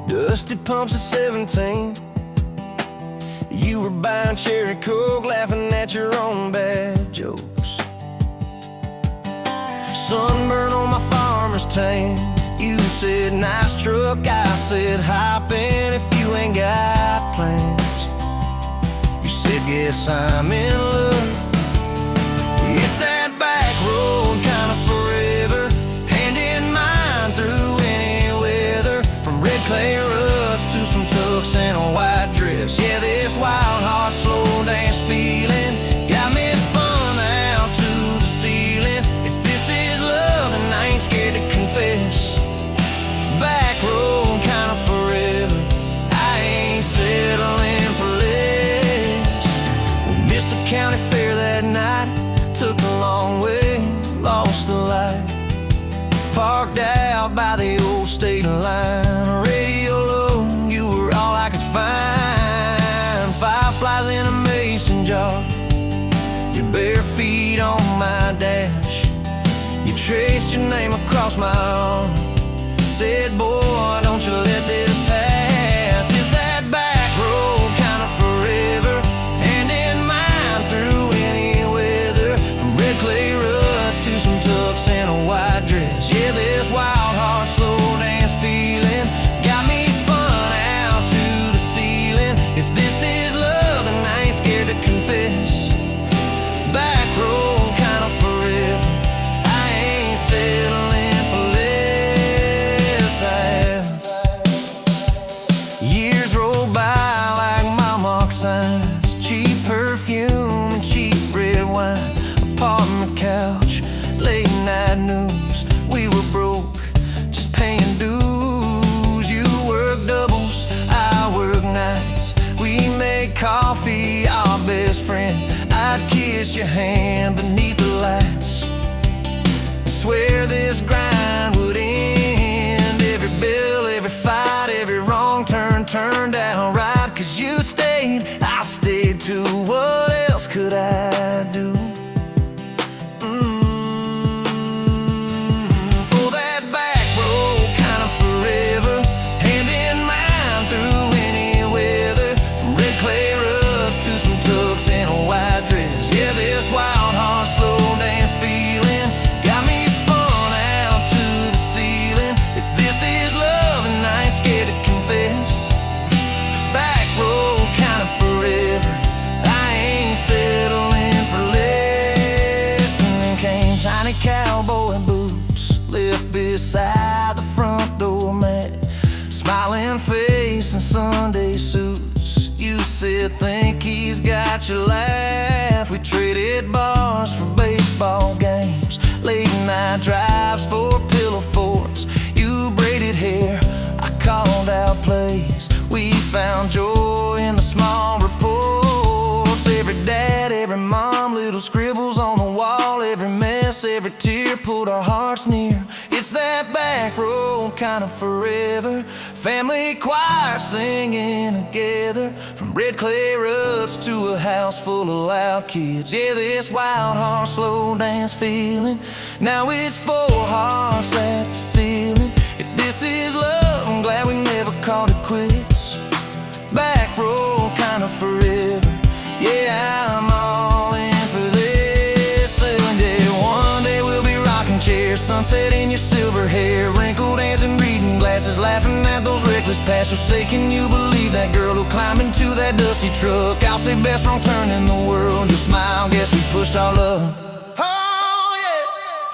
Dusty pumps at 17. You were buying cherry coke, laughing at your own bad jokes. Sunburn on my farmer's tan. You said nice truck, I said hop in if you ain't got plans. You said guess I'm in love. It's that back road kind of forever, hand in mind through any weather. From red clay ruts to some tucks and a white dress. Yeah, this wild heart slow dance feeling got me spun out to the ceiling. If this is love, then I ain't scared to confess. Back road kind of forever, I ain't settling for less. We missed the county fair that night, took the long way, lost the light. Parked out by the old state line, radio low, you were all I could find. Fireflies in a mason jar, your bare feet on my dash. You traced your name across my arm, said, boy, don't you let this pass. Is that back road kind of forever, hand in mind through any weather. From red clay ruts to some tucks and a white dress. Yeah, this wild heart slow dance feeling got me spun out to the ceiling. If this is love, then I ain't scared to confess. Back road kind of forever, I ain't settling for less. Years roll by like mile mark signs, cheap perfume and cheap red wine, apartment couch, late night news. We were broke, just paying dues. You work doubles, I work nights. We made coffee our best friend. I'd kiss your hand beneath the lights, swear this grind would end. Every bill, every fight, every wrong turn turned out right. Cause you stayed, I stayed too. What else could I do? For that back road kind of forever, hand in mind through any weather. From red clay ruts to some tucks and a white dress. Yeah, this wild heart slow dance feeling got me spun out to the ceiling. If this is love, then I ain't scared to confess. Back road kind of forever, I ain't settling for less. And then came tiny cowboy boots, left beside the front door mat, smiling face and Sunday suits. You said think he's got your laugh. We traded bars for baseball games, late night drives for pillow forts. You braided hair, I called out plays. We found joy in the small reports. Every dad, every mom, little scribbles on the wall. Every mess, every tear pulled our hearts near. It's that back road kind of forever, family choir singing together. From red clay ruts to a house full of loud kids. Yeah, this wild heart slow dance feeling, now it's four hearts at the ceiling. If this is love, I'm glad we never called it quits. Back road kind of forever, yeah, I'm all in for this. And yeah, one day we'll be rocking chairs, sunset in your silver hair, wrinkled hands and reading glasses, laughing at those reckless past. So say, can you believe that girl who climbed into that dusty truck? I'll say best wrong turn in the world. You smile, guess we pushed our love. Oh yeah,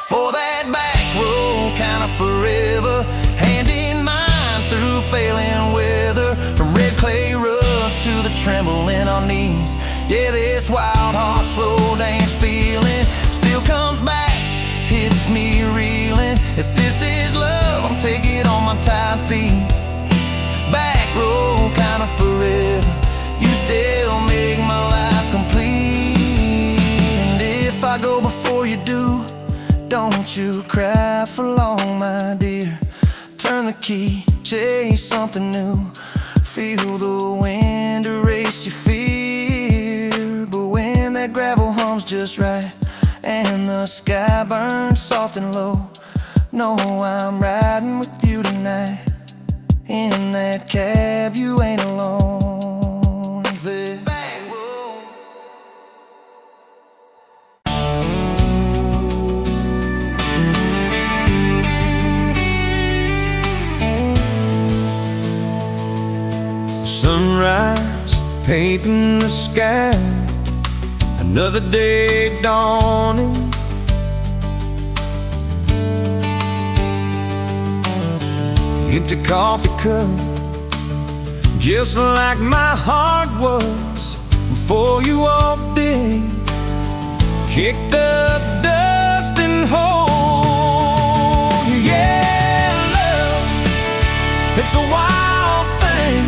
for that back road kind of forever, hand in mind through failing weather. From red clay ruts to the tremble in our knees. Yeah, this wild heart slow dance feeling still comes back, hits me reeling. If this is love, I'll take it on my tired feet. Back road kind of forever, you still make my life complete. And if I go before you do, don't you cry for long, my dear. Turn the key, chase something new, feel the wind erase your fear. But when that gravel hums just right and the sky burns soft and low, know I'm riding with you tonight in that that cab, you ain't alone. And said, Backroom. Sunrise, painting the sky, another day dawning. Empty coffee cup, just like my heart was before you walked in. Kicked up dust and hold. Yeah, love, it's a wild thing.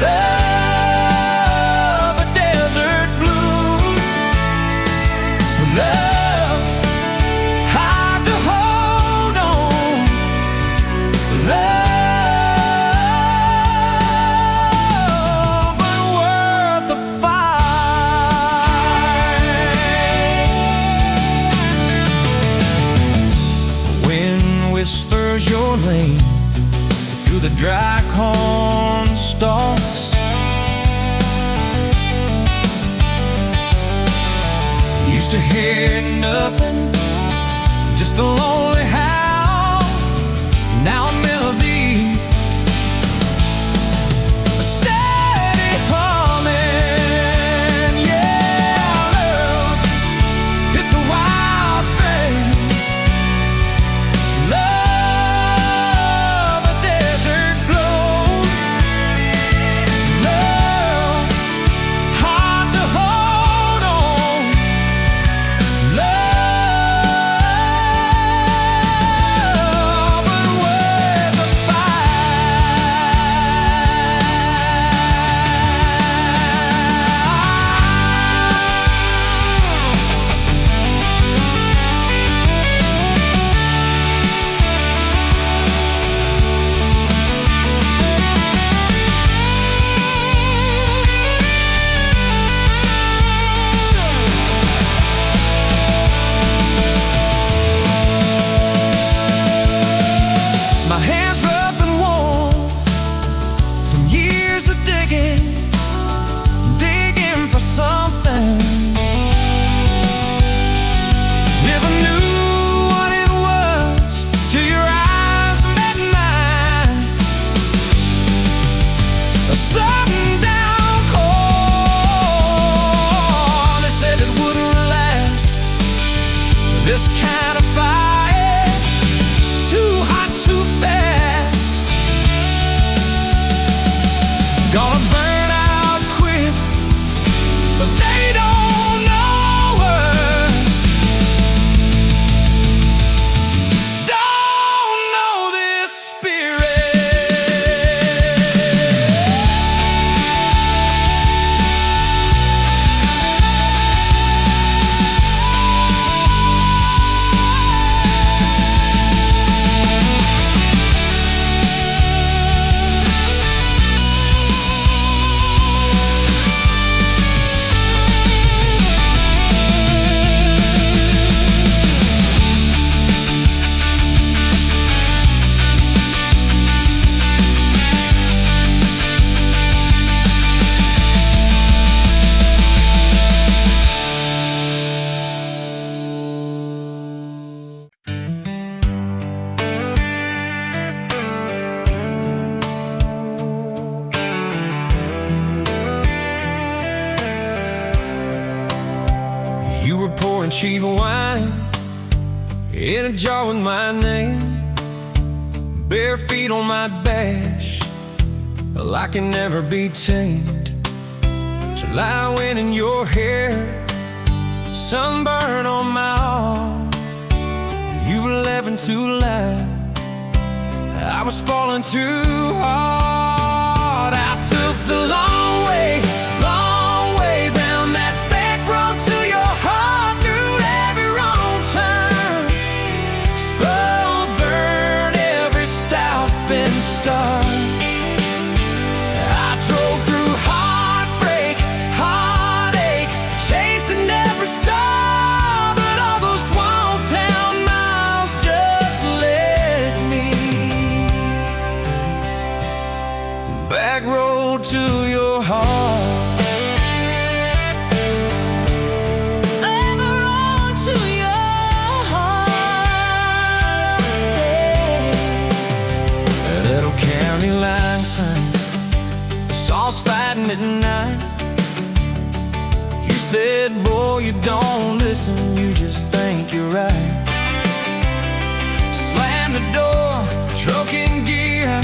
Love, a desert blue. Love, hard to hold on. Love, but worth the fight. Wind whispers your name through the dry corn stalks. Used to hear nothing, just the lonely howl. Now a melody, a steady humming. Yeah, love, it's the wild thing. Love, a desert glow. Love, hard to hold on. Love, but worth the My hands rough and warm from years of digging for something. Never knew what it was till your eyes met mine. A sudden downpour, they said it wouldn't last. This kind of fire, too hot, too fast. Gonna burn out quick, but they don't know us. Don't know this You were pouring cheap wine in a jar with my name, bare feet on my dash. Well, I can never be tamed till I went in your hair, sunburn on my arm. You were laughing too loud, I was falling too hard. I took the long way down that back road to your heart, through every wrong turn, slow burn every stop and start. I drove through heartbreak, heartache, chasing every star, but all those small town miles just led me to your heart. Line sign, the saws fighting at night. You said, boy, you don't listen, you just think you're right. Slam the door, truck in gear,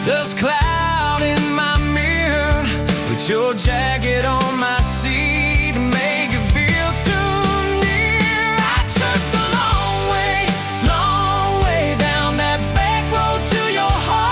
dust cloud in my mirror. Put your jacket on my seat and make it feel too near. I took the long way down that back road to your heart.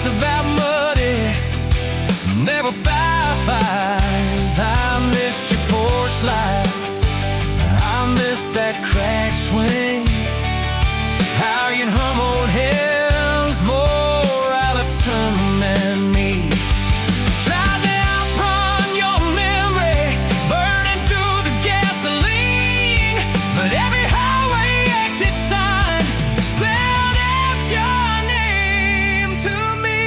About muddy, never fireflies. I missed your porch light, I missed that cracked swing. How you humbled hills more out of time than me. Tried to outrun your memory, burning through the gasoline. But every highway exit sign spelled out your name to me.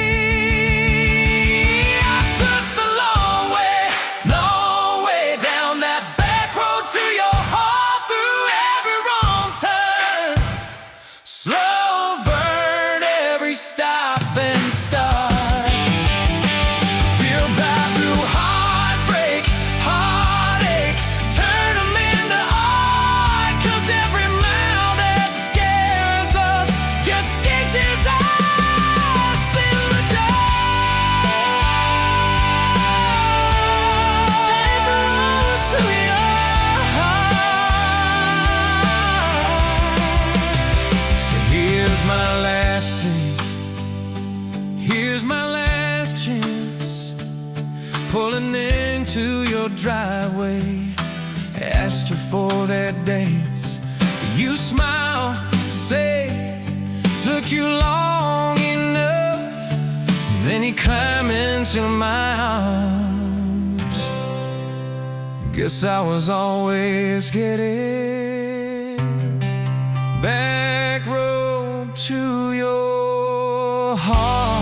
Pulling into your driveway, asked her for their dates. You smile, say, took you long enough. Then you climb into my arms. Guess I was always getting back road to your heart.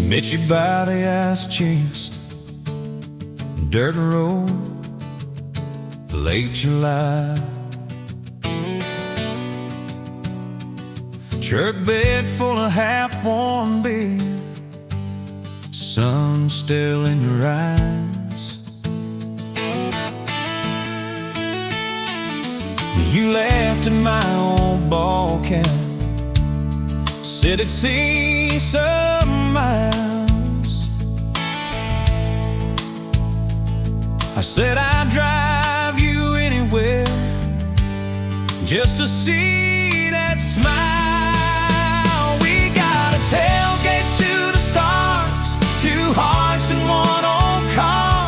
Met you by the ice-chased dirt road, late July. Truck bed full of half-warm beer, sun still in your eyes. You laughed at my old ball cap, said it'd see some miles. I said I'd drive you anywhere just to see that smile. We got a tailgate to the stars, two hearts in one old car,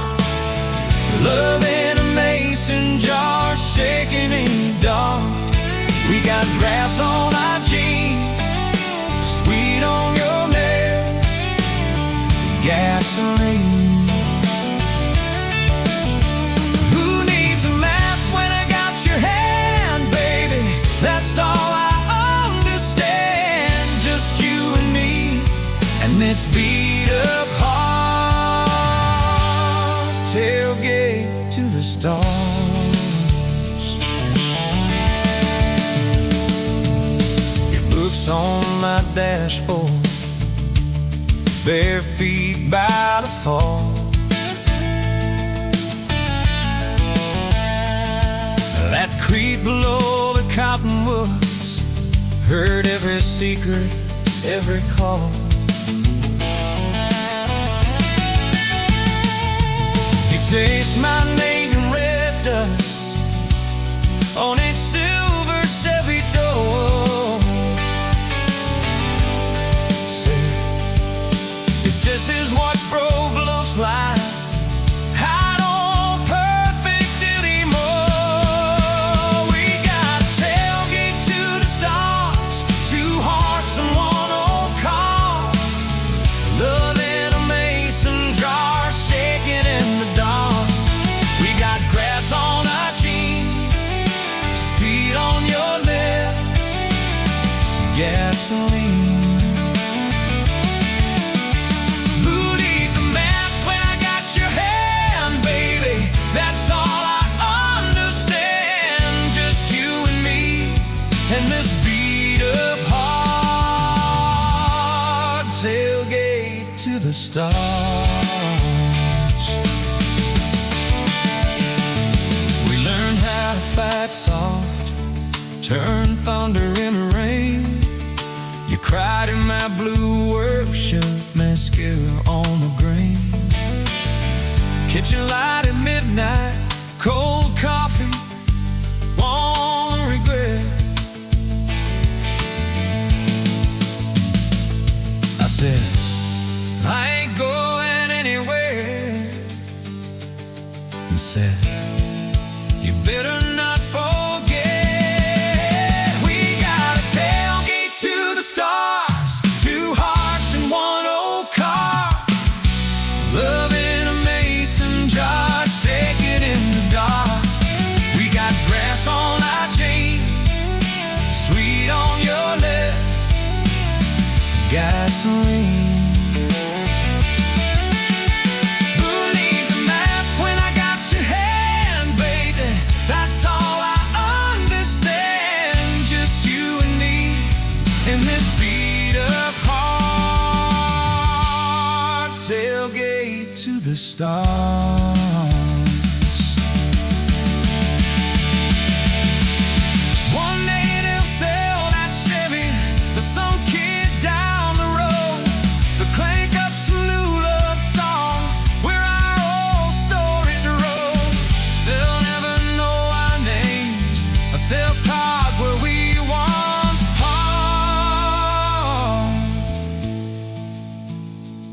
love in a mason jar, shaking in the dark. We got grass on our jeans, sweet on your nails, gasoline. Who needs a map when I got your hand, baby? That's all I understand. Just you and me and this beat up heart, tailgate to the stars. lights on my dashboard, bare feet by the fall. That creek below the cottonwoods, heard every secret, every call. He chased my name in red dust on each silver Chevy door. Said, it's just as what broke looks like. Gasoline. Who needs a map when I got your hand, baby? That's all I understand. Just you and me and this beat up heart. Tailgate to the stars. We learned how to fight soft, turn thunder into rain. You cried in my blue work shirt, mascara on the grain. Kitchen light at midnight, cold coffee, won't regret. I said, I ain't going anywhere. And said, you better not forget. Stars, two hearts in one old car, love in a mason jar, shaking in the dark. We got grass on our jeans, sweet on your lips, gasoline. Who needs a map when I got your hand, baby? That's all I understand. Just you and me in this beat up heart, tailgate to the stars. One day they'll sell that Chevy to some kid down the road. They'll crank up some new love song where our old stories roll. They'll never know our names, but they'll park where we once parked,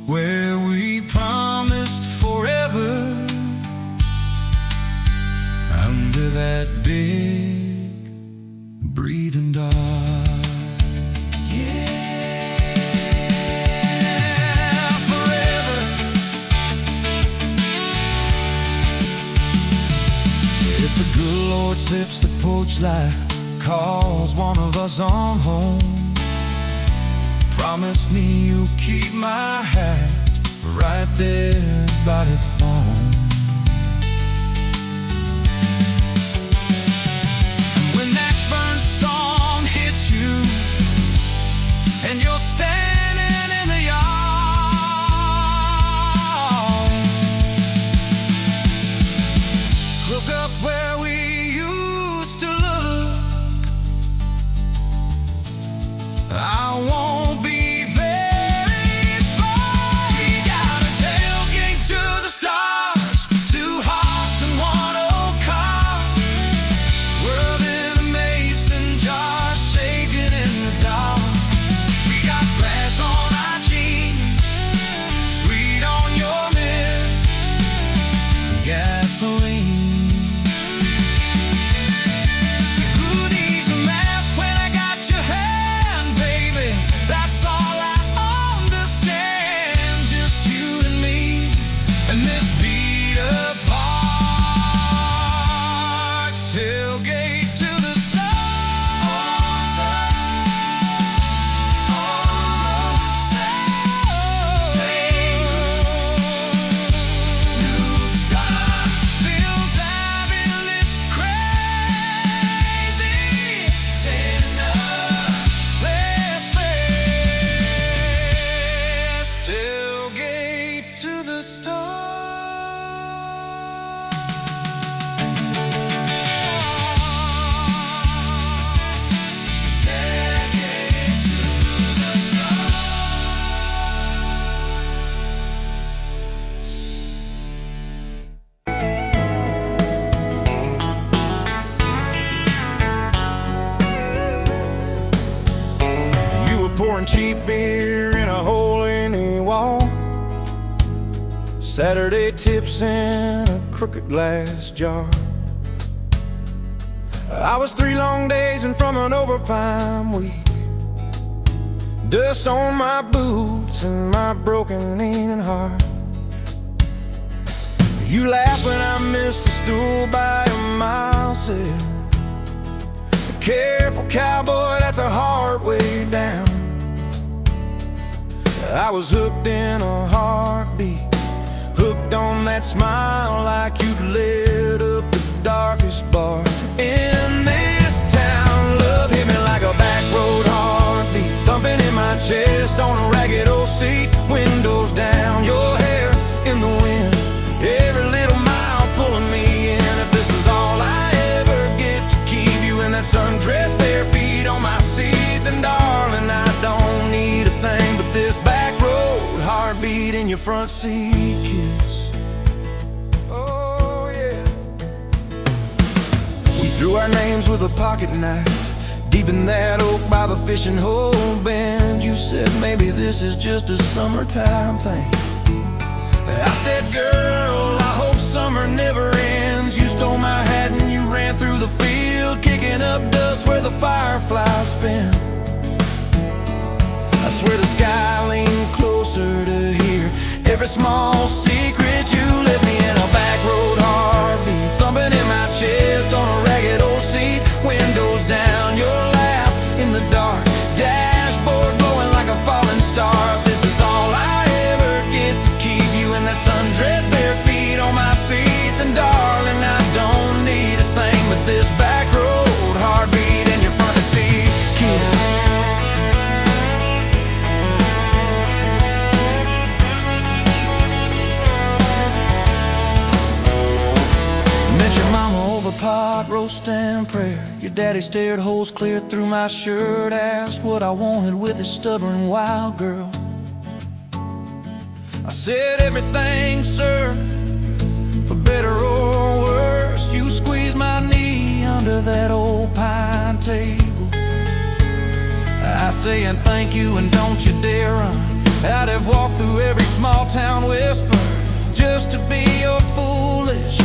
where we promised forever under that big breathing dog. Yeah, forever. If the good Lord sips the porch light, calls one of us on home, promise me you'll keep my hat right there by the phone. And when that burn storm hits you and you're standing in the yard, look up where we used to look. I won't be Pouring cheap beer in a hole in the wall. Saturday tips in a crooked glass jar. I was 3 long days and from an overtime week. Dust on my boots and my broken aching heart. You laugh when I missed a stool by a mile sail. Careful cowboy, that's a hard way down. I was hooked in a heartbeat, hooked on that smile like you'd lit up the darkest bar in this town. Love hit me like a back road heartbeat, thumping in my chest on a ragged old seat. Windows down, your hair in the wind, every little mile pulling me in. If this is all I ever get to keep you in that sundress, bare feet on my seat, then darling, I don't need a thing but this back road heartbeat in your front seat kiss. Oh yeah. We threw our names with a pocket knife deep in that oak by the fishing hole bend. You said maybe this is just a summertime thing. I said, girl, I hope summer never ends. You stole my hat and you ran through the field, kicking up dust where the fireflies spin. I swear the sky leaned closer to hear every small secret. You let me in a back road heartbeat, thumping in my chest on a ragged old seat. Windows down, your laugh in the dark, dashboard glowing like a falling star. If this is all I ever get to keep you in that sundress, bare feet on my seat, then darling, I don't need a thing but this back road heartbeat in your front seat kiss. Pot roast and prayer. Your daddy stared holes clear through my shirt, asked what I wanted with his stubborn wild girl. I said everything, sir, for better or worse. You squeezed my knee under that old pine table. I say and thank you and don't you dare run. I'd have walked through every small town whisper just to be your foolish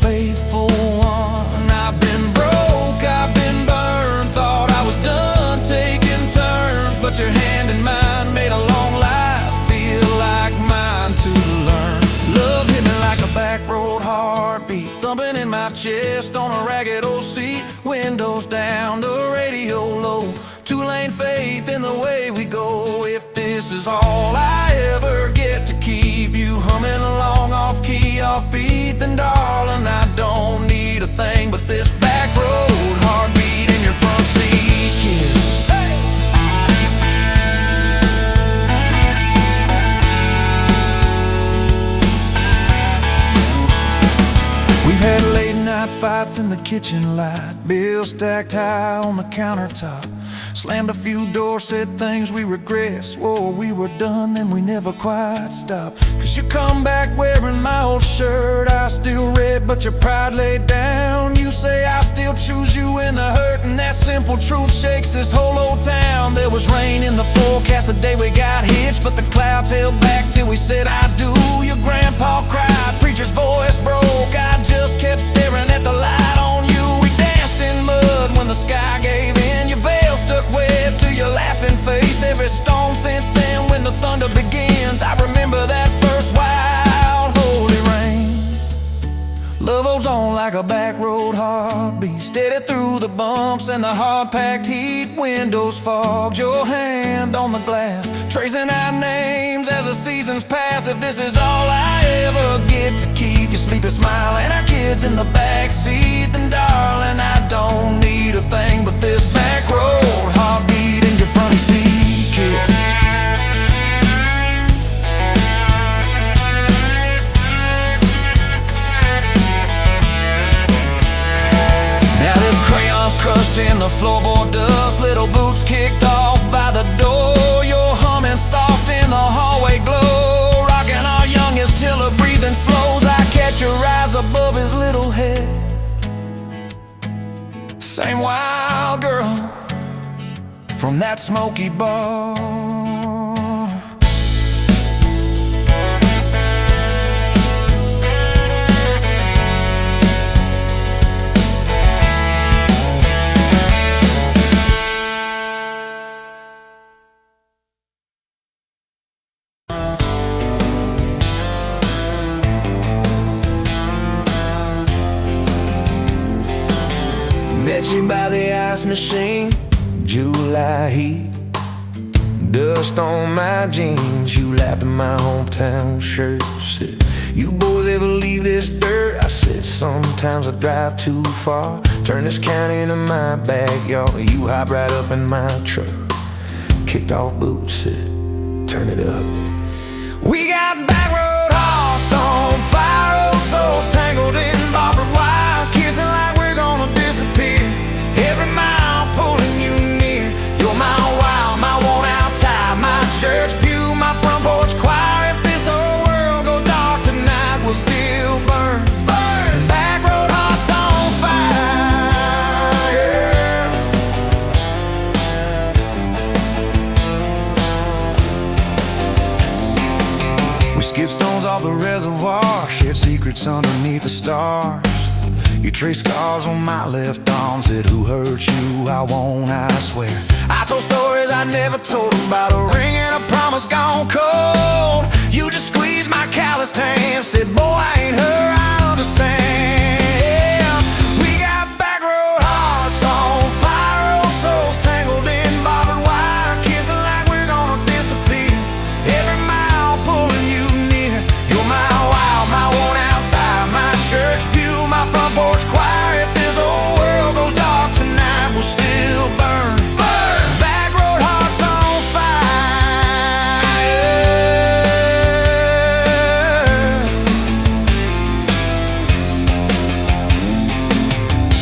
faithful one. I've been broke, I've been burned, thought I was done taking turns, but your hand in mine made a long life feel like mine to learn. Love hit me like a back road heartbeat, thumping in my chest on a ragged old seat. Windows down, the radio low, 2-lane faith in the way we go. If this is all I ever get to keep you humming along off key, off beat, then darling, I don't need a thing but this back road heartbeat in your front seat kiss. Hey! We've had late night fights in the kitchen light, bills stacked high on the countertop. Slammed a few doors, said things we regret, swore we were done, then we never quite stopped. Cause you come back wearing my old shirt, I still red but your pride laid down. You say I still choose you in the hurt, and that simple truth shakes this whole old town. There was rain in the forecast the day we got hitched, but the clouds held back till we said I do. Your grandpa cried, preacher's voice broke, I just kept staring at the light on you. We danced in mud when the sky gave in, your veil stuck web to your laughing face. Every storm since then when the thunder begins, I remember that first wild holy rain. Love holds on like a back road heartbeat, steady through the bumps and the hard-packed heat. Windows fogged, your hand on the glass, tracing our names as the seasons pass. If this is all I ever get to keep you sleeping, smiling, our kids in the backseat, then darling, I don't need a thing but this back road heartbeat in your front seat kiss. Now this crayon's crushed in the floorboard dust, little boots kicked off by the door. You're humming soft in the hallway glow, rocking our youngest till her breathing slows. I catch your eyes above his little head, same wild girl, from that smoky bar. Met you by the ice machine, July heat, dust on my jeans. You laughed at my hometown shirt, said, "You boys ever leave this dirt?" I said, "Sometimes I drive too far. Turn this county into my backyard." You hopped right up in my truck, kicked off boots, said, "Turn it up." We got back road hearts on fire, old souls tangled in barbed wire, kissing like we're gonna disappear. Every mile pulling you near. You're my wild, my worn out tie, my church pew, my front porch choir. If this whole world goes dark tonight, we'll still burn. Burn! Back road hearts on fire. We skipped stones off the reservoir, shared secrets underneath the stars. You traced scars on my left arm, said, "Who hurt you? I won't, I swear." I told stories I never told about a ring and a promise gone cold. You just squeezed my calloused hand, said, "Boy, I ain't her, I understand." We got back road hearts on fire, old souls tangled in barbed wire, kissing like we're gonna disappear. Every mile pulling you near. You're my wild, my worn out tie, my church pew, my front porch choir. If this whole world goes dark tonight, we'll still burn. Burn! Back road hearts on fire.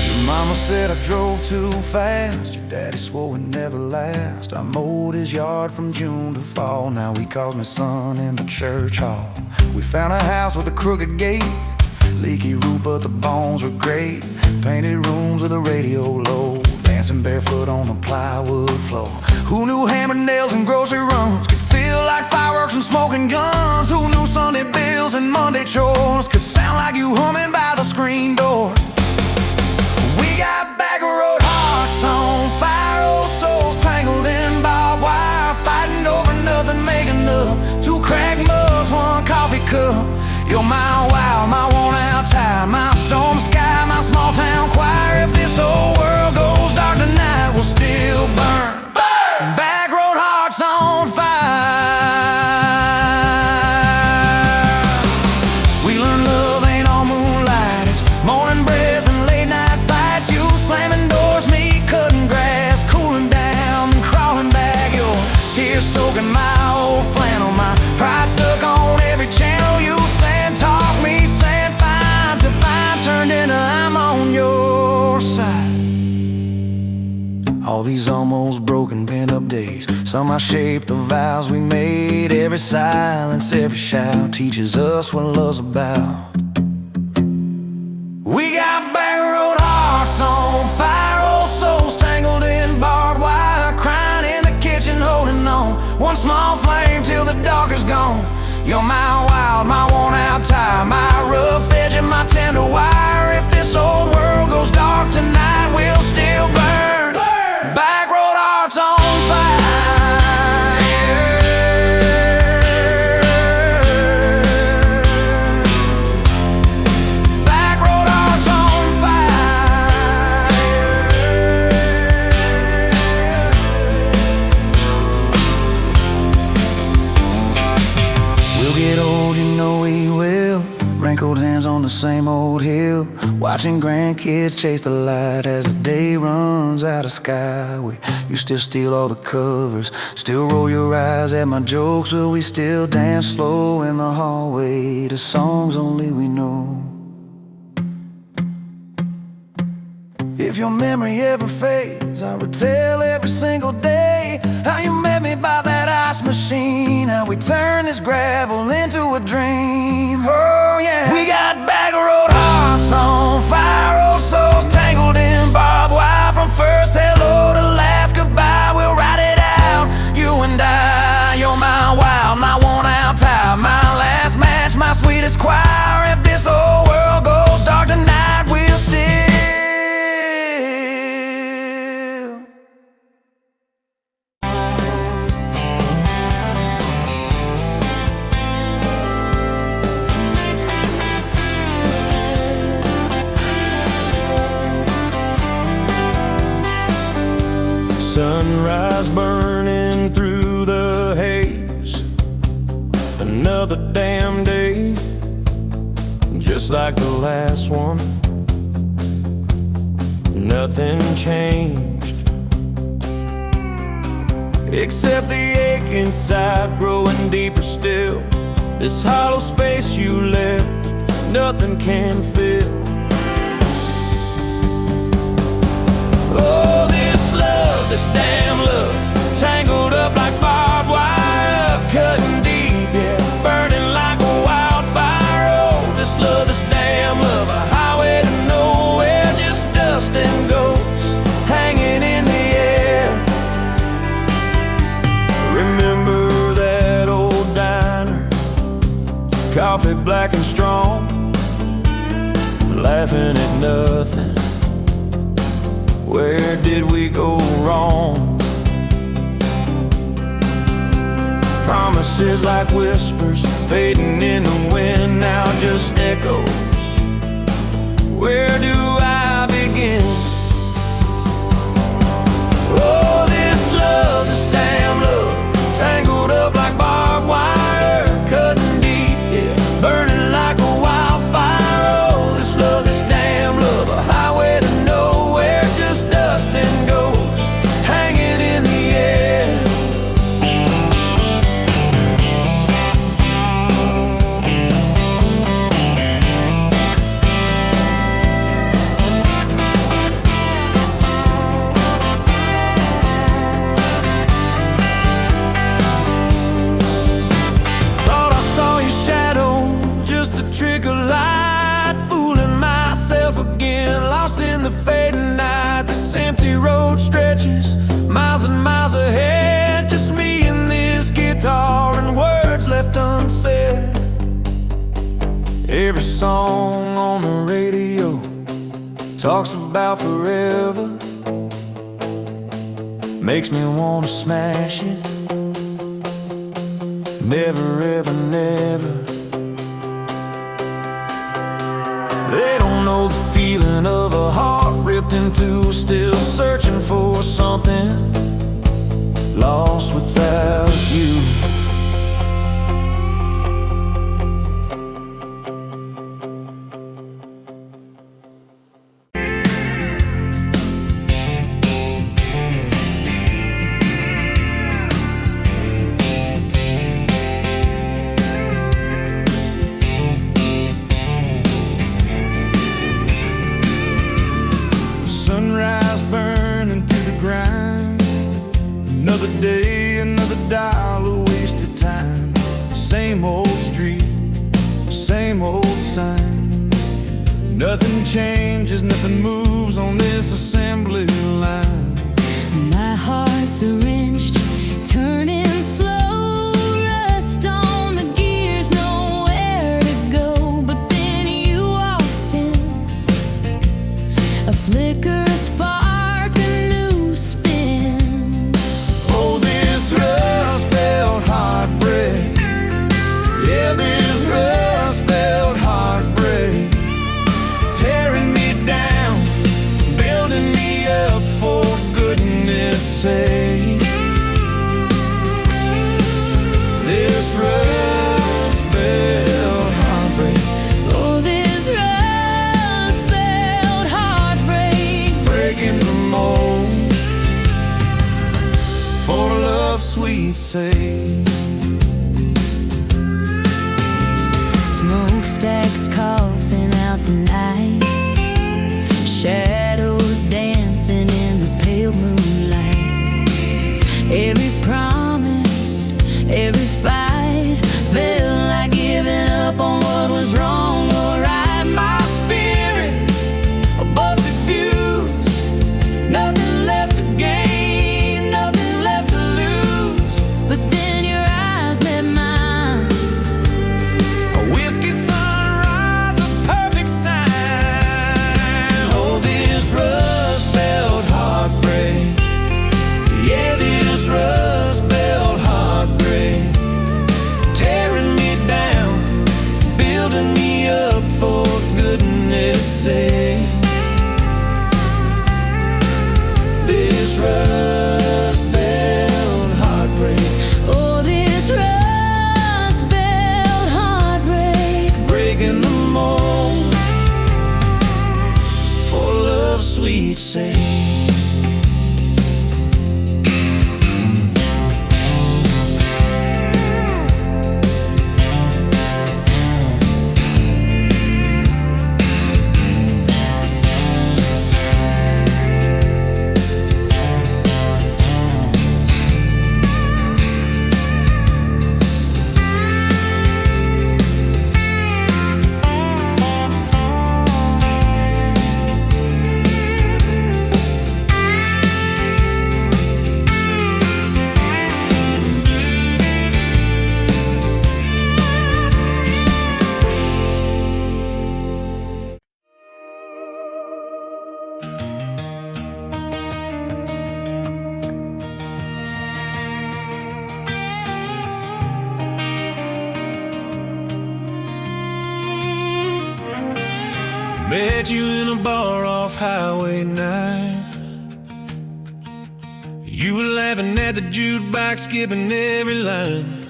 Your mama said I drove too fast. Your daddy swore we'd never last. I mowed his yard from June to fall. Now he calls me son in the church hall. We found a house with a crooked gate, leaky roof, but the bones were great. Painted rooms with a radio low, dancing barefoot on the plywood floor. Who knew hammered nails and grocery runs could feel like fireworks and smoking guns? Who knew Sunday bills and Monday chores could sound like you humming by the screen door? We got back road hearts on fire, old souls tangled in barbed wire, fighting over nothing, making up two cracked mugs, one coffee cup. You're my wild, my worn out tie, my storm sky, my small town choir. If this whole world goes dark tonight, we'll still burn. Burn! Back road hearts on fire. We learned love ain't all moonlight. It's morning breath and late night fights. You slamming doors, me cutting grass, cooling down and crawling back. Your tears soaking my old flannel, my pride stuck on every channel. You talk me, saying fine to fine, turned into I'm on your side. All these almost broken bent up days, somehow shape the vows we made. Every silence, every shout teaches us what love's about. We got back road hearts on fire, old souls tangled in barbed wire, crying in the kitchen, holding on one small flame till the dark is gone. You're my wild, my worn out tie, my rough edge and my tender wire. If this old world goes dark tonight, we'll still burn. Burn! Back road hearts on fire. Back road hearts on fire. We'll get old, you know we will. Wrinkled hands on the same old hill, watching grandkids chase the light as the day runs out of sky. You still steal all the covers, still roll your eyes at my jokes. Will we still dance slow in the hallway to songs only we know? If your memory ever fades, I retell every single day how you met me by that ice machine, how we turned this gravel into a dream. Oh yeah, we got back road hearts on fire, old souls tangled in barbed wire. From first hello to last goodbye, we'll ride Sunrise burning through the haze. Another damn day, just like the last one. Nothing changed, except the ache inside growing deeper still. This hollow space you left, nothing can fill. Oh, this love, this damn love, tangled up like barbed wire, cutting deep, yeah, burning like a wildfire. Oh, this love, this damn love, a highway to nowhere, just dust and ghosts hanging in the air. Remember that old diner, coffee black and strong, laughing at nothing. Where did we go wrong? Promises like whispers fading in the wind, now just echoes. Where do I begin? Oh, this love, this damn love, tangled up like barbed wire, cutting deep, yeah, burning like a wildfire. Oh, this love, this damn love, a highway to nowhere, just dust and ghosts hanging in the air. Thought I saw your shadow, just a trick of light, fooling myself again, lost in the fading night. This empty road stretches miles and miles ahead, just me and this guitar and words left unsaid. Every song on the radio talks about forever, makes me want to smash it. Never ever never. They don't know the feeling of a heart ripped in two, still searching for something, lost without you. Sunrise burning through the grind. Another day, another dollar wasted time. Same old street, same old sign. Nothing changes, nothing moves on this assembly line. My heart's a wrenched, turning slow, rust on the gears, nowhere to go. But then you walked in, a flicker, a spark, a new spin. Oh, this rust belt heartbreak, yeah, this rust belt heartbreak, tearing me down, building me up, for goodness sake. This rust belt heartbreak, Oh, this rust belt heartbreak, breaking the mold, for love's sweet sake. smokestacks coughing out the night, shadows dancing in the pale moonlight. Every promise, every fight felt like giving up on what was wrong or right. My spirit, a busted fuse, nothing left to gain, nothing left to lose. But then your say. Met you in a bar off Highway 9. You were laughing at the jukebox, skipping every line.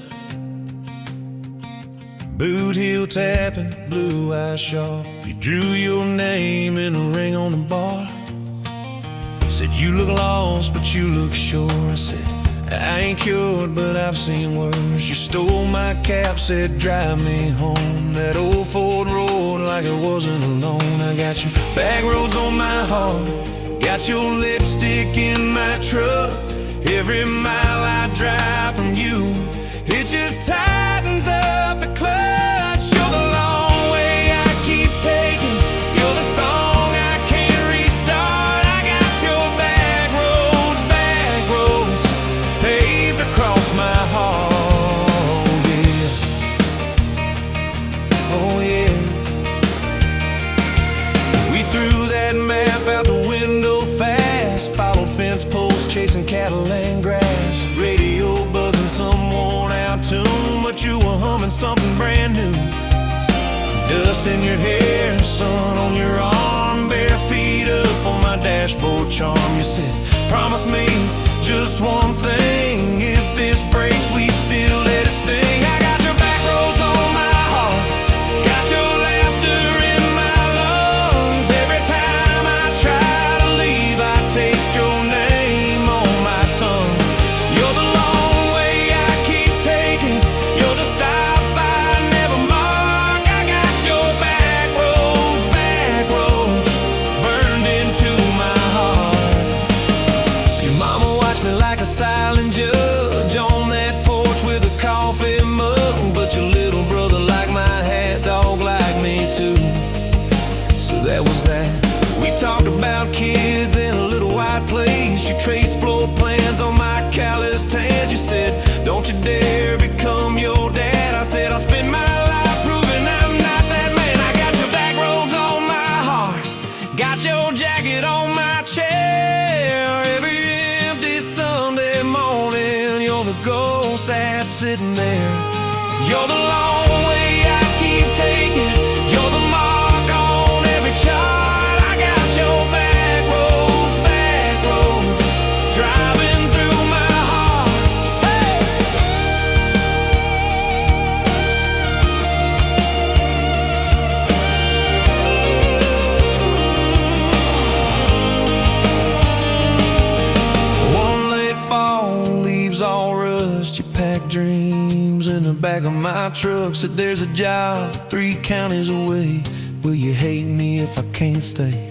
Boot heel tapping, blue eyes sharp. You drew your name in a ring on the bar. Said you look lost, but you look sure. I said, I ain't cured, but I've seen worse. You stole my cap, said drive me home. That old Ford road like it wasn't alone. I got your back roads on my heart, got your lipstick in my truck. Every mile I drive from you, it just tightens up the clutch. You're the long way I keep taking, you're the song I can't restart. I got your back roads paved across my heart, yeah. Oh yeah. We threw that map out the window fast, followed fence posts, chasing cattle and grass. Radio buzzing some worn out tune, but you were humming something brand new. Dust in your hair, sun on your arm, bare feet up on my dashboard charm. You said, promise me just one thing, if this breaks we still let it sting. I got your back roads on my heart, got your laughter in my lungs. Every time I try to leave, I taste your name on my tongue. You're the long way I keep taking, you're the stop I never mark. I got your back roads burned into my heart. Your mama watched me like a silent judge on that porch with a coffee mug, but your little brother liked my hat, dog liked me too. So that was that. We talked about kids in a little white place. You traced floor plans on my calloused hands. You said, don't you dare become your dad. I said, I'll spend my life proving I'm not that man. I got your back roads on my heart, got your jacket on my chair. Every empty Sunday morning, you're the ghost that's sitting there. You're the long way I keep taking, you're the mark on every chart. I got your back roads driving through my heart. Hey! One late fall, leaves all rust. You pack dreams in the back of my truck. Said there's a job 3 counties away. Will you hate me if I can't stay?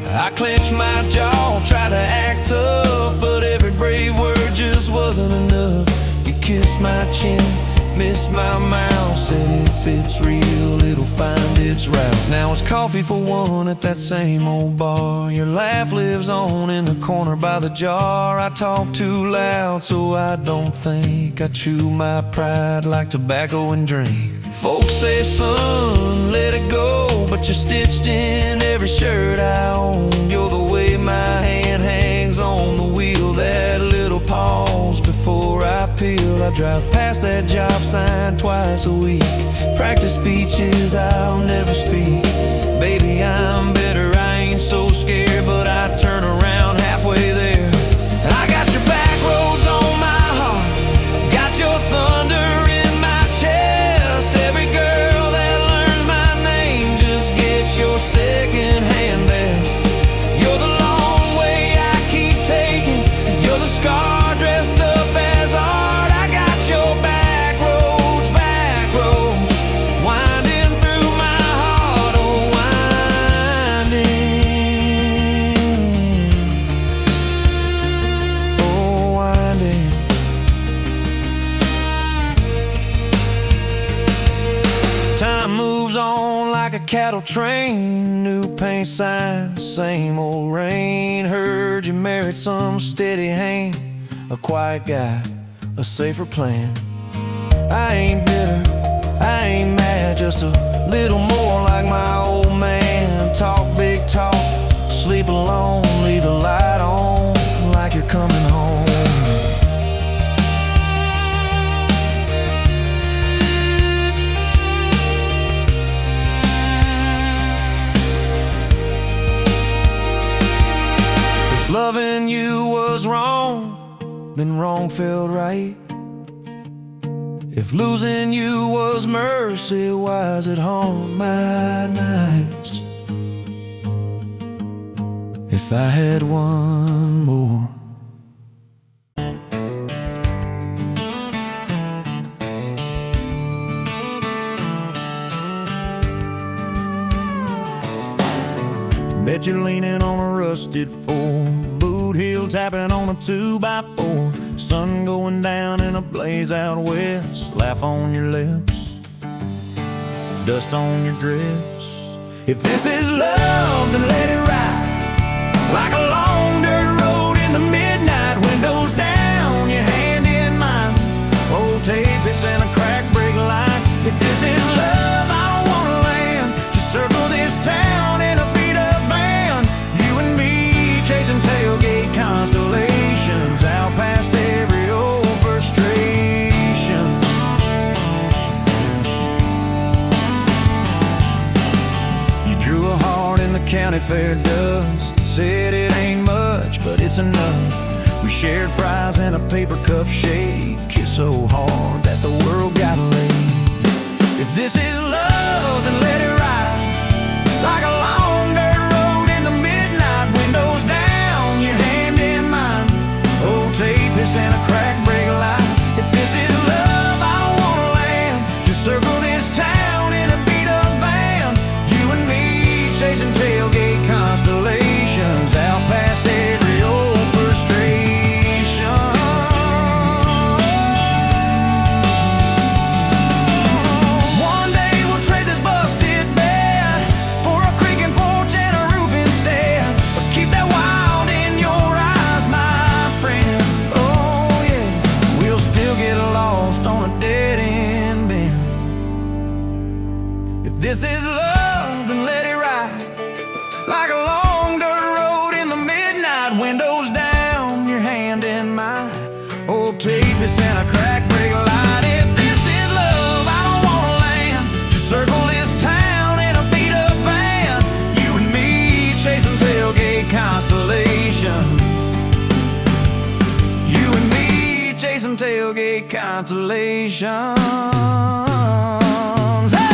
I clenched my jaw, tried to act tough, but every brave word just wasn't enough. You kissed my chin, missed my mouth, said if it's real, it'll find its route. Now it's coffee for one at that same old bar. Your laugh lives on in the corner by the jar. I talk too loud, so I don't think. I chew my pride like tobacco and drink. Folks say, son, let it go, but you're stitched in every shirt I own. You're the way my hand hangs on the wheel, that little pause before I peel. I drive past that job sign twice a week, practice speeches I'll never speak. Baby, I'm better, I ain't so scared, but I turn around halfway there. I got your back roads on my heart, got your thunder in my chest. Every girl that learns my name just gets your second-hand best. You're the long cattle train, new paint sign, same old rain. Heard you married some steady hand, a quiet guy, a safer plan. I ain't bitter, I ain't mad, just a little more like my old man. Talk big talk, sleep alone, leave the light on like you're coming home. If loving you was wrong, then wrong felt right. If losing you was mercy, why is it haunt my nights? If I had one more. Bet you're leaning on a rusted form, boot heel tapping on a 2x4. Sun going down in a blaze out west, laugh on your lips, dust on your dress. If this is love, then let it ride like a long dirt road in the midnight. Windows down, your hand in mine, old tapeits and a crack brake line. If this is love, I don't wanna land, just circle this town in a beat up van. You and me chasing tailgate constellations, out past every old frustration. You drew a heart in the county fair dust, said it ain't much, but it's enough. We shared fries and a paper cup shake, kissed so hard that the world got laid. If this is love, then let it ride like a long dirt road in the midnight. Windows down, your hand in mine, old tapeits and a crack brake light. If this is love, I don't wanna land, just circle this town in a beat up van. You and me chasing tailgate constellations, out past every old frustration. One day we'll trade this busted bed for a creaking porch and a roof instead. But keep that wild in your eyes, my friend. Oh yeah, we'll still get lost on a dead end bend. If this is love, then let it ride like a long dirt road in the midnight. Windows down, your hand in mine, old tapeits and a crack brake light. If this is love, I don't wanna land, just circle this town in a beat up van. You and me chasing tailgate constellation. You and me chasing tailgate constellations. Hey!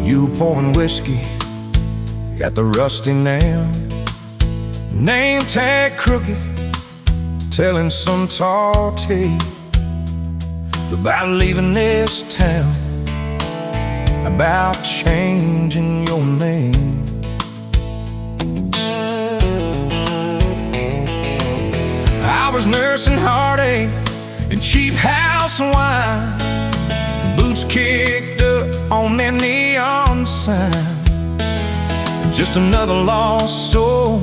You pouring whiskey, got the rusty nail, name tag crooked, telling some tall tale about leaving this town, about changing your name. I was nursing heartache and cheap house wine, boots kicked up on that neon sign. Just another lost soul,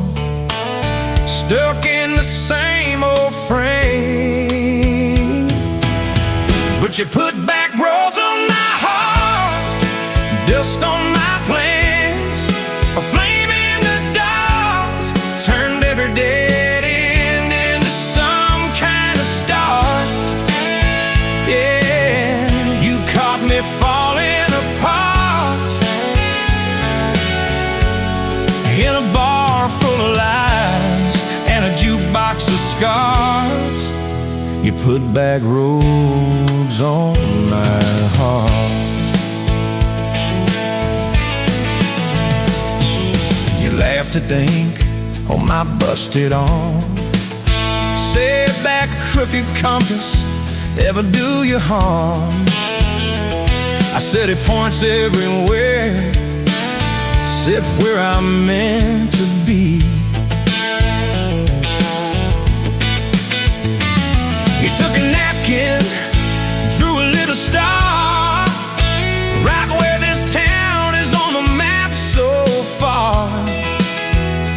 stuck in the same old frame. But you put back roads on my heart, dust on my plans, a flame in the dark, turned every dead end into some kind of start. Yeah, you caught me falling apart in a bar full of lies and a jukebox of scars. You put back roads on my heart. to think on my busted arm. Said that crooked compass ever do you harm? I said it points everywhere, except where I'm meant to be. He took a napkin, drew a little star, right where this town is on the map so far.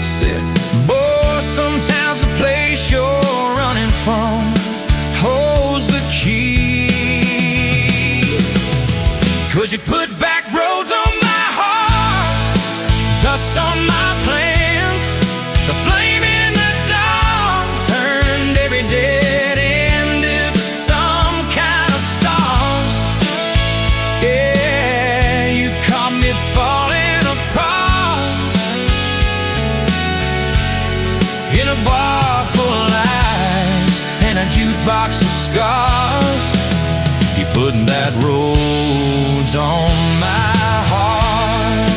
Said, boy, sometimes the place you're running from holds the key. Could you put back roads on my heart, dust on my plans? The flame in the dark turned every dead end into some kind of star. Yeah, you caught me falling apart in a bar full of lies and a jukebox of scars. You put that roads on my heart.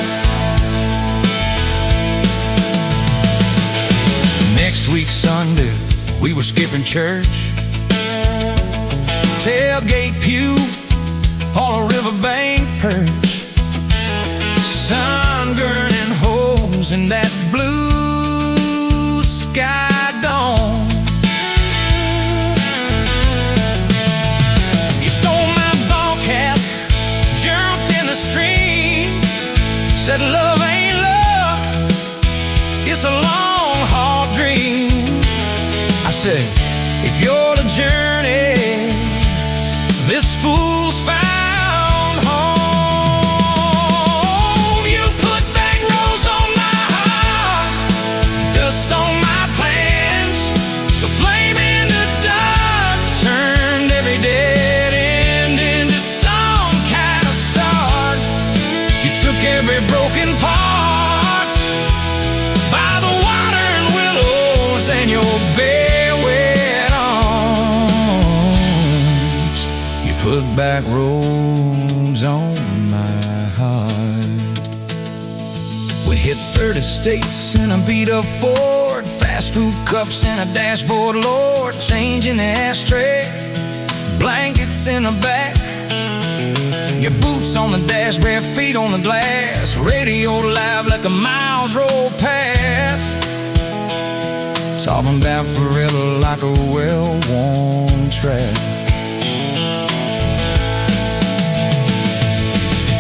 Next week Sunday, we were skipping church, tailgate pew on a riverbank perch, sun burning holes in that blue sky dome. You stole my ball cap, jumped in the stream, said love ain't love, it's a long haul dream. I said, if you're the journey, this fool's found home. You put back roads on my heart, dust on my plans. The flame in the dark turned every dead end into some kind of start. You took every broken part by the water and willows and your bare wet arms. You put back roads on my heart. We hit 30 states in a beat-up Ford, fast food cups in a dashboard, Lord, change in the ashtray, blankets in the back, your boots on the dash, bare feet on the glass, radio live like a miles roll past, talking about forever like a well-worn track.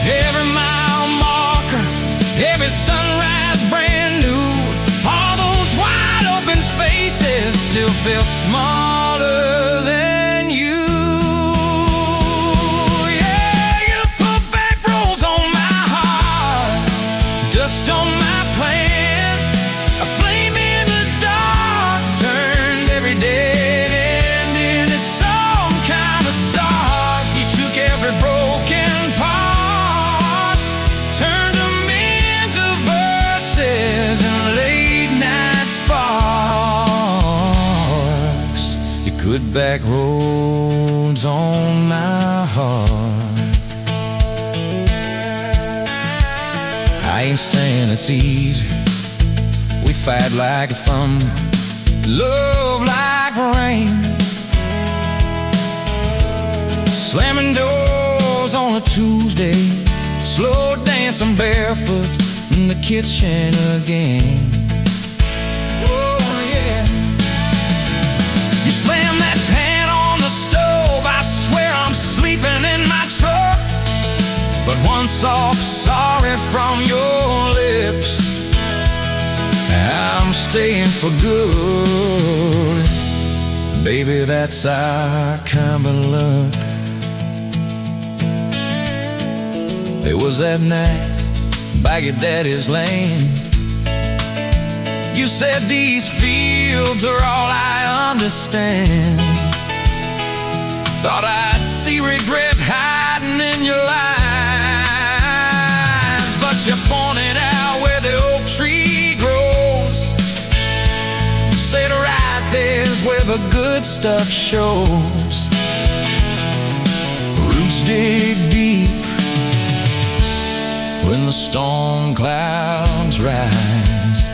Every mile marker, every sunrise brand new, all those wide open spaces still felt smaller than you. Yeah, you put back roads on my heart, dust on my plans. A flame in the dark turned every dead end into some kind of start. You took every broken part, turned them into verses and late night sparks. You put back roads on my heart. I ain't saying it's easy. We fight like a thunder, love like rain, slamming doors on a Tuesday, slow dancing barefoot in the kitchen again. Oh yeah. You slam that pan on the stove, I swear I'm sleeping in my truck. But one soft sorry from your lips, I'm staying for good. Baby, that's our kind of luck. It was that night by your daddy's land. You said these fields are all I understand. Thought I'd see regret hiding in your eyes, but you pointed out where the oak tree grows. Said right there's where the good stuff shows. Roots dig deep when the storm clouds rise.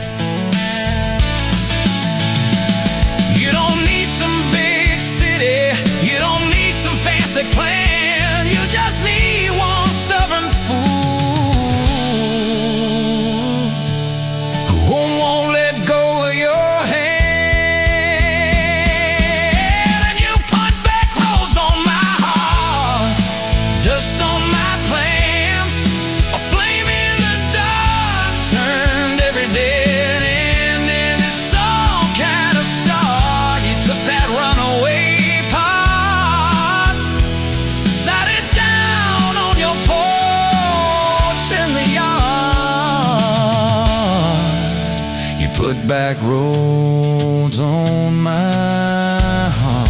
holds on my heart.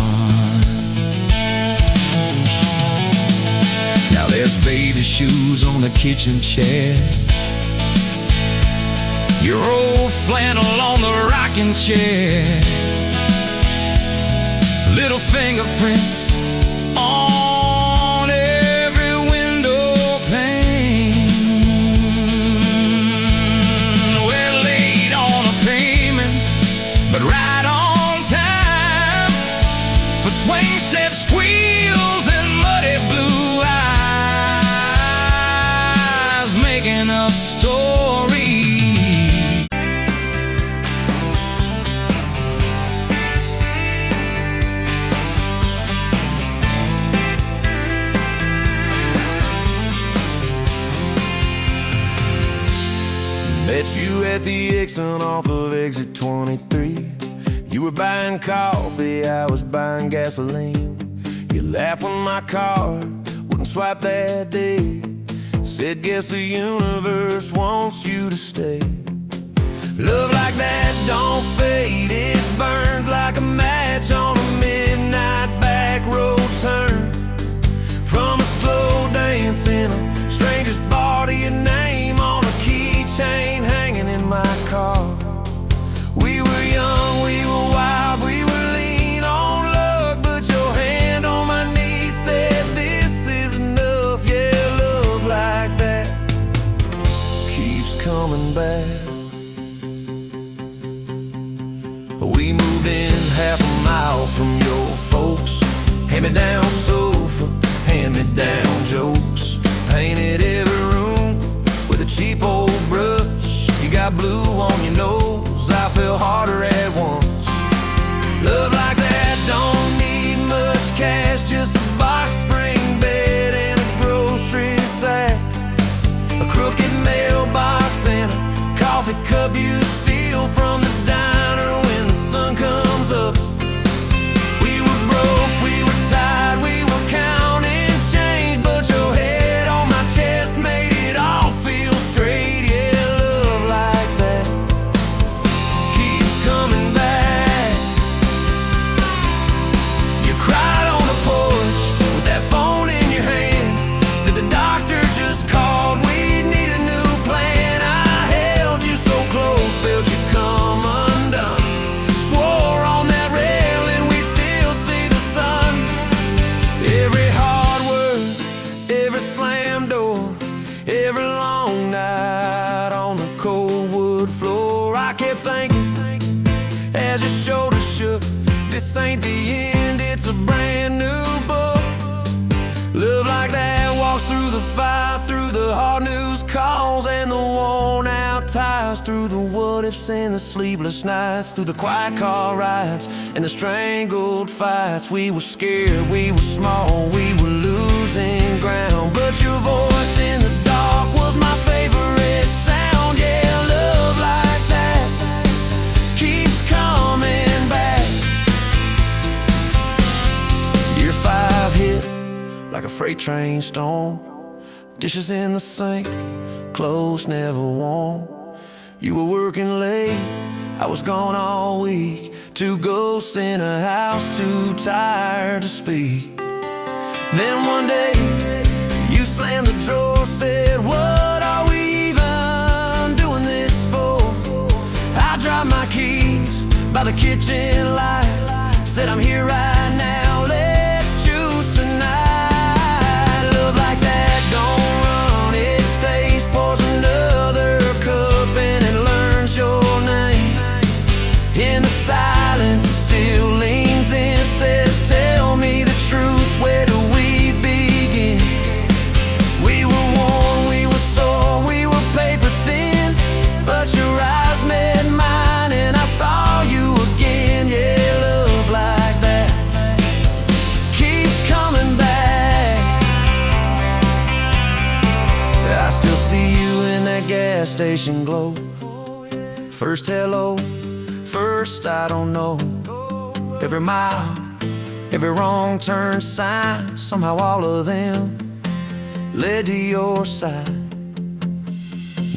Now there's baby shoes on the kitchen chair, your old flannel on the rocking chair, little fingerprints on every window pane. We're late on a payment, but right on time for swing set squeals and muddy blue eyes, making up stories. Met you at the exit off of exit 23. You were buying coffee, I was buying gasoline. You laughed when my card wouldn't swipe that day. Said, guess the universe wants you to stay. Love like that don't fade, it burns like a match on a midnight back road turn. From a slow dance in a stranger's bar to your name on a keychain hanging in my car. We were young, we were wild, we were lean on luck, but your hand on my knee said this is enough. Yeah, love like that keeps coming back. We moved in half a mile from your folks. Hand-me-down sofa, hand-me-down jokes. Painted every room with a cheap old brush. You got blue on your nose, I fell harder at once. Love like that don't need much cash, just a box spring bed and a grocery sack, a crooked mailbox and a coffee cup you steal from the diner when the sun comes up. We were broke, we were tired, we were counting change, but your head on my chest made it all feel straight. Yeah, love like that keeps coming back. You cried on the porch with that phone in your hand, said the doctor just called, we need a new plan. I held you so close, felt you come undone, swore on that railing we still see the sun. Every hard word, every slam door, every long night on the cold wood floor, I kept thinking as your shoulders shook, this ain't the end, it's a brand new book. Love like that walks through the fight, through the hard news calls and the worn out tires, through the what ifs and the sleepless nights, through the quiet car rides and the strangled fights. We were scared, we were small, we were losing ground, but your voice in the dark was my favorite sound. Yeah, love like that keeps coming back. Year 5 hit like a freight train storm, dishes in the sink, clothes never warm. You were working late, I was gone all week, 2 ghosts in a house too tired to speak. Then one day you slammed the drawer, said, what are we even doing this for? I dropped my keys by the kitchen light, said I'm here right now, let's choose tonight. Love like that don't run, it stays, pours another cup and it learns your name. In the silence it still leans in, says tell me the truth, where do we begin? We were worn, we were sore, we were paper thin, but your eyes met mine and I saw you again. Yeah, love like that keeps coming back. I still see you in that gas station glow. First hello, first I don't know. Every mile, every wrong turn sign, somehow all of them led to your side.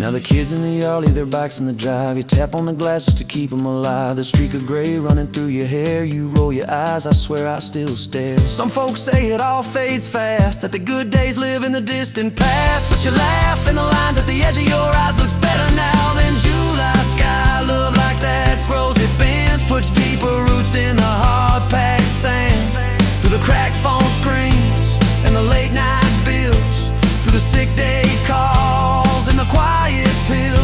Now the kids in the yard leave their bikes in the drive. You tap on the glasses to keep them alive. The streak of gray running through your hair. You roll your eyes, I swear I still stare. Some folks say it all fades fast, that the good days live in the distant past. But you laugh and the lines at the edge of your eyes looks better now than July sky. Love like that grows, it bends, puts deeper roots in the hard-packed sand. Through the cracked phone screens and the late night bills, through the sick day calls and the quiet pills.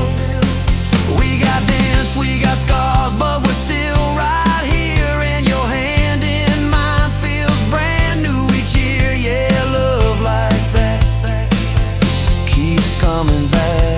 We got dents, we got scars, but we're still right here. And your hand in mine feels brand new each year. Yeah, love like that keeps coming back.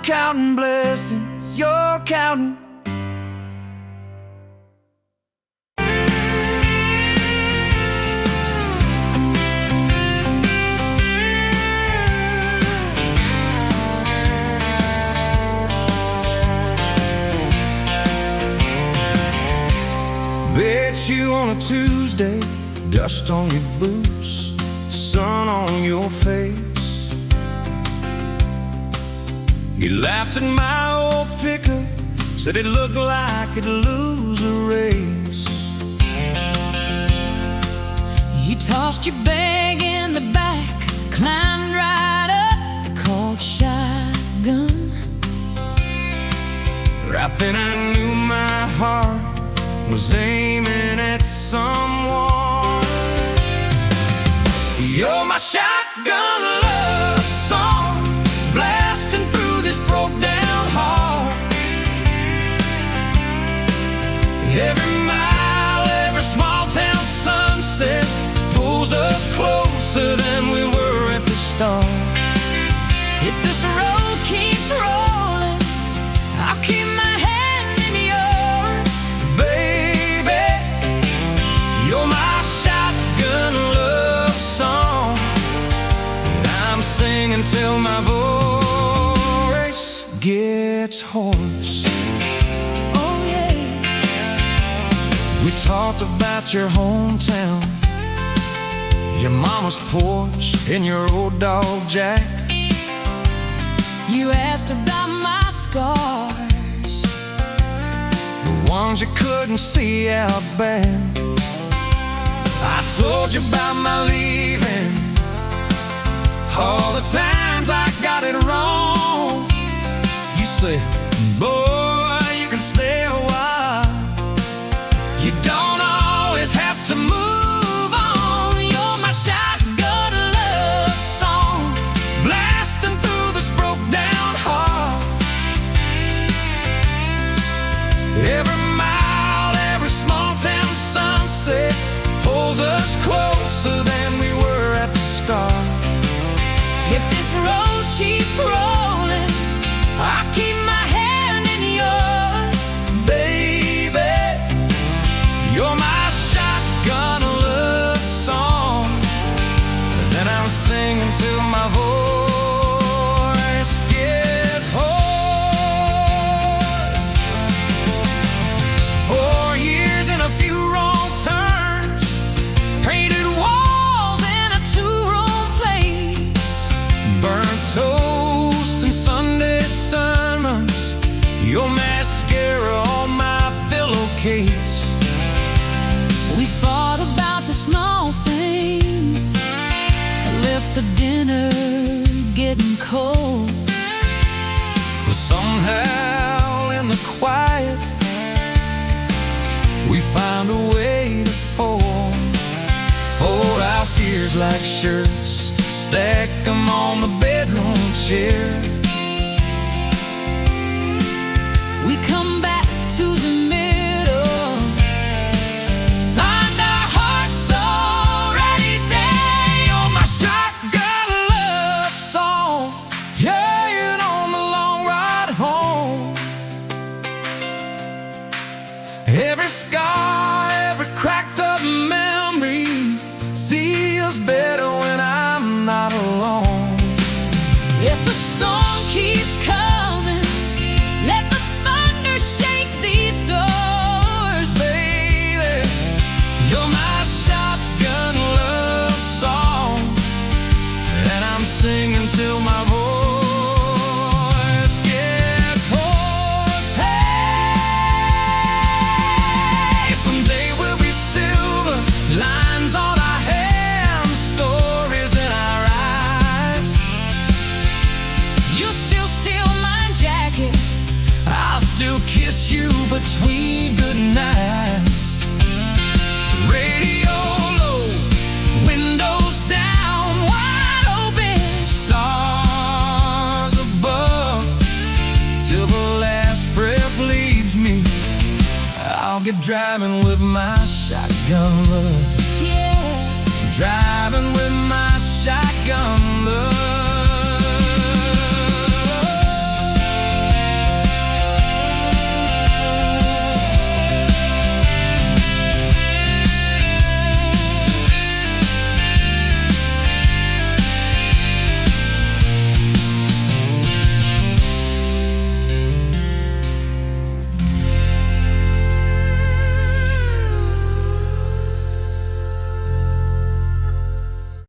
Counting blessings, you're counting. Bet you on a Tuesday, dust on your boots, sun on your face. You laughed at my old pickup, said it looked like it'd lose a race. You tossed your bag in the back, climbed right up, called shotgun. Right then I knew my heart was aiming at someone. You're my shotgun love song, blasting through this broke down heart. Every mile, every small town sunset pulls us closer than we were at the start. If this road keeps rolling, I'll keep my hand in yours. Baby, you're my shotgun love song, and I'm singing till my voice gets hoarse. Oh yeah. We talked about your hometown, your mama's porch, and your old dog Jack. You asked about my scars, The ones you couldn't see out back. I told you about my leaving, all the times I got it wrong. You said, boy, you can stay a while, you don't always have to move on. You're my shotgun love song, blasting through this broke down heart. Every mile, every small town sunset pulls us closer than we were at the start. if this road keeps rolling, I'll keep my hand in yours. Baby, you're my shotgun love song, then I'm singing till my voice gets hoarse. 4 years and a few wrong turns, painted walls in a two-room place, burnt toast and Sunday sermons, your mascara on my pillowcase. We fought about the small things, left the dinner getting cold. But somehow in the quiet, we found a way to fold our fears like shirts, stack them on the bedroom chair. We come back to the middle, find our hearts already dead. You're my shotgun love song, yeah, and on the long ride home. Every scar, every cracked up memory, If the storm keeps coming, let the thunder shake these doors. Baby, you're my shotgun love song, and I'm singing till my voice gets hoarse. Hey, someday we'll be silver, lines on our hands, stories in our eyes. You'll still steal my jacket. I'll still kiss you between good nights. Radio low, windows down, Wide open. stars above. Till the last breath leaves me, I'll get driving with my shotgun love. Yeah. Drive